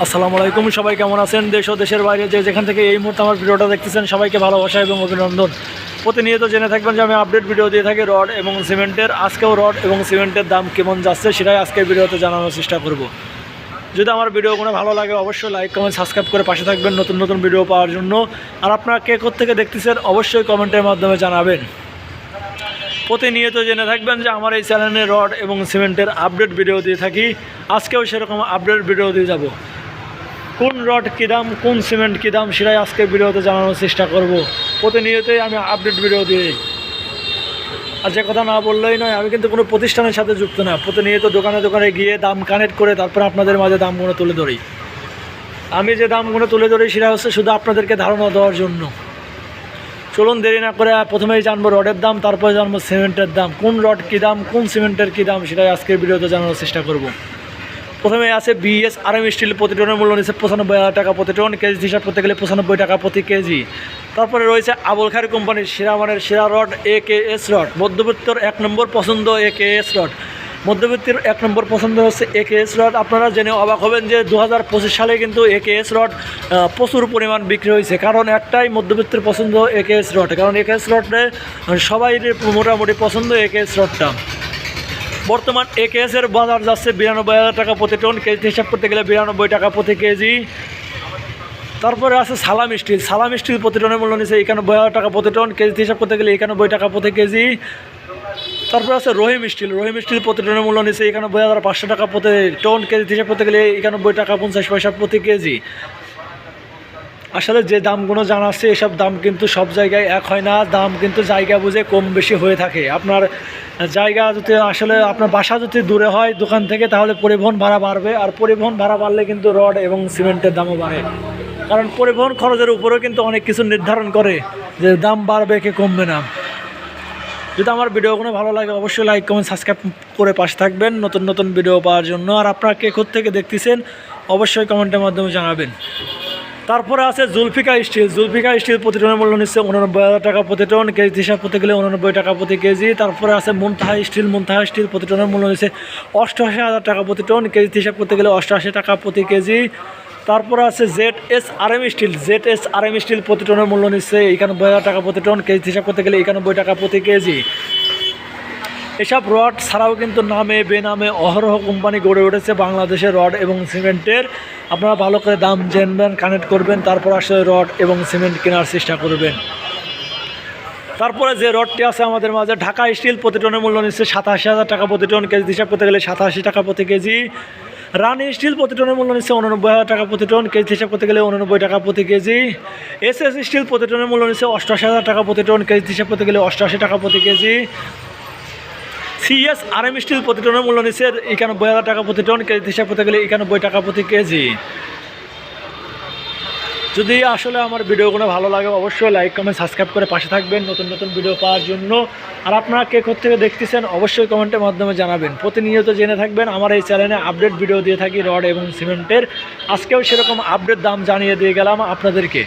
আসসালামু আলাইকুম। সবাই কেমন আছেন? দেশ ও দেশের বাইরে যে যেখান থেকে এই মুহূর্তে আমার ভিডিওটা দেখতেছেন সবাইকে ভালোবাসা এবং অভিনন্দন। প্রতিনিয়ত জেনে থাকবেন যে আমি আপডেট ভিডিও দিয়ে থাকি রড এবং সিমেন্টের। আজকেও রড এবং সিমেন্টের দাম কেমন যাচ্ছে সেটাই আজকের ভিডিওতে জানানোর চেষ্টা করব। যদি আমার ভিডিওগুলো ভালো লাগে অবশ্যই লাইক কমেন্ট সাবস্ক্রাইব করে পাশে থাকবেন নতুন নতুন ভিডিও পাওয়ার জন্য। আর আপনারা কে কোত্থেকে দেখতেছেন অবশ্যই কমেন্টের মাধ্যমে জানাবেন। প্রতিনিয়ত জেনে থাকবেন যে আমার এই চ্যানেলে রড এবং সিমেন্টের আপডেট ভিডিও দিয়ে থাকি। আজকেও সেরকম আপডেট ভিডিও দিয়ে যাব। কোন রড কী দাম, কোন সিমেন্ট কী দাম সেটাই আজকে ভিডিওতে জানানোর চেষ্টা করব। প্রতিনিয়তই আমি আপডেট ভিডিও দিই। আর যে কথা না বললেই নয়, আমি কিন্তু কোনো প্রতিষ্ঠানের সাথে যুক্ত না। প্রতিনিয়ত দোকানে দোকানে গিয়ে দাম কানেক্ট করে তারপর আপনাদের মাঝে দামগুলো তুলে ধরি। আমি যে দামগুলো তুলে ধরি সেটা হচ্ছে শুধু আপনাদেরকে ধারণা দেওয়ার জন্য। চলুন দেরি না করে প্রথমেই জানবো রডের দাম, তারপরে জানবো সিমেন্টের দাম। কোন রড কী দাম, কোন সিমেন্টের কী দাম সেটাই আজকের ভিডিওতে জানানোর চেষ্টা করব। প্রথমে আছে BSRM স্টিল। প্রতি টনের মূল্য নিচ্ছে 95,000 টাকা প্রতি টন। কেজি হিসাব করতে গেলে 95 টাকা প্রতি কেজি। তারপরে রয়েছে আবুল খায়ের কোম্পানির সেরা মানের সেরা রড AKS রড। মধ্যবিত্তর 1 নম্বর পছন্দ AKS রড। মধ্যবিত্তের 1 নম্বর পছন্দ হচ্ছে AKS রড। আপনারা জেনে অবাক হবেন যে 2025 সালে কিন্তু AKS রড প্রচুর পরিমাণ বিক্রি হয়েছে। কারণ একটাই মধ্যবিত্তের পছন্দ AKS রড। কারণ AKS রডে সবাই মোটামুটি পছন্দ AKS রডটা। বর্তমান AKS এর বাজার যাচ্ছে 92,000 টাকা প্রতি টন। কেজি হিসাব করতে গেলে 92 টাকা প্রতি কেজি। তারপরে আছে সালাম স্টিল। সালাম স্টিল প্রতি টনের মূল্য নিচ্ছে 91,000 টাকা প্রতি টন। কেজি হিসাব করতে গেলে 91 টাকা প্রতি কেজি। তারপরে আছে রহিম স্টিল। রহিম স্টিল প্রতি টনের মূল্য নিচ্ছে 91,500 টাকা প্রতি টন। কেজি হিসাব করতে গেলে 91 টাকা 50 পয়সা প্রতি কেজি। আসলে যে দামগুলো জানাচ্ছে এসব দাম কিন্তু সব জায়গায় এক হয় না। দাম কিন্তু জায়গা বুঝে কম বেশি হয়ে থাকে। আপনার জায়গা যদি আসলে আপনার বাসা যদি দূরে হয় দোকান থেকে, তাহলে পরিবহন ভাড়া বাড়বে। আর পরিবহন ভাড়া বাড়লে কিন্তু রড এবং সিমেন্টের দামও বাড়ে। কারণ পরিবহন খরচের উপরেও কিন্তু অনেক কিছু নির্ধারণ করে যে দাম বাড়বে কি কমবে না। যদি আমার ভিডিওগুলো ভালো লাগে অবশ্যই লাইক কমেন্ট সাবস্ক্রাইব করে পাশে থাকবেন নতুন নতুন ভিডিও পাওয়ার জন্য। আর আপনারা কে কোত্থেকে দেখতেছেন অবশ্যই কমেন্টের মাধ্যমে জানাবেন। তারপরে আছে জুলফিকা স্টিল। জুলফিকা স্টিল প্রতি টনের মূল্য নিচ্ছে 89,000 টাকা প্রতি টন। কেজি হিসাব করতে গেলে 89 টাকা প্রতি কেজি। তারপরে আছে মুনতাহা স্টিল। মুনতাহা স্টিল প্রতি টনের মূল্য নিচ্ছে 88,000 টাকা প্রতি টন। কেজি হিসাব করতে গেলে 88 টাকা প্রতি কেজি। তারপরে আছে ZSRM স্টিল। ZSRM স্টিল প্রতি টনের মূল্য নিচ্ছে 91,000 টাকা প্রতি টন। কেজি হিসাব করতে গেলে 91 টাকা প্রতি কেজি। এসব রড ছাড়াও কিন্তু নামে বেনামে অহরহ কোম্পানি গড়ে উঠেছে বাংলাদেশের রড এবং সিমেন্টের। আপনারা ভালো করে দাম জানবেন, কানেক্ট করবেন, তারপর আসলে রড এবং সিমেন্ট কেনার চেষ্টা করবেন। তারপরে যে রডটি আছে আমাদের মাঝে ঢাকা স্টিল। প্রতি টনের মূল্য নিচ্ছে 87,000 টাকা প্রতি টন। কেজি হিসাব করতে গেলে 87 টাকা প্রতি কেজি। রানি স্টিল প্রতি টনের মূল্য নিচ্ছে 89,000 টাকা প্রতি টন। কেজি হিসাব করতে গেলে 89 টাকা প্রতি কেজি। SS স্টিল প্রতি টনের মূল্য নিচ্ছে 88,000 টাকা প্রতি টন। কেজি হিসাব করতে গেলে 88 টাকা প্রতি কেজি। CSRM স্টিল প্রতি টনের মূল্য নিচ্ছে 91,000 টাকা প্রতি টন। কেজি হিসাব করতে গেলে 91 টাকা প্রতি কেজি। যদি আসলে আমার ভিডিওগুলো ভালো লাগে অবশ্যই লাইক কমেন্ট সাবস্ক্রাইব করে পাশে থাকবেন নতুন নতুন ভিডিও পাওয়ার জন্য। আর আপনারা কে কোত্থেকে দেখতেছেন অবশ্যই কমেন্টের মাধ্যমে জানাবেন। প্রতিনিয়ত জেনে থাকবেন আমার এই চ্যানেলে আপডেট ভিডিও দিয়ে থাকি রড এবং সিমেন্টের। আজকেও সেরকম আপডেট দাম জানিয়ে দিয়ে গেলাম আপনাদেরকে।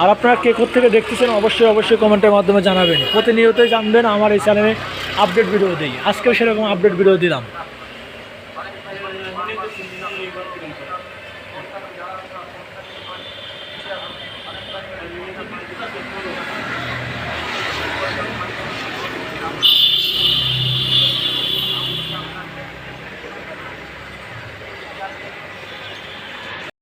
আর আপনারা কে কোত্থেকে দেখতেছেন অবশ্যই কমেন্টের মাধ্যমে জানাবেন। প্রতিনিয়তই জানবেন আমার এই চ্যানেলে আপডেট ভিডিও দিই। আজকেও সেরকম আপডেট ভিডিও দিলাম।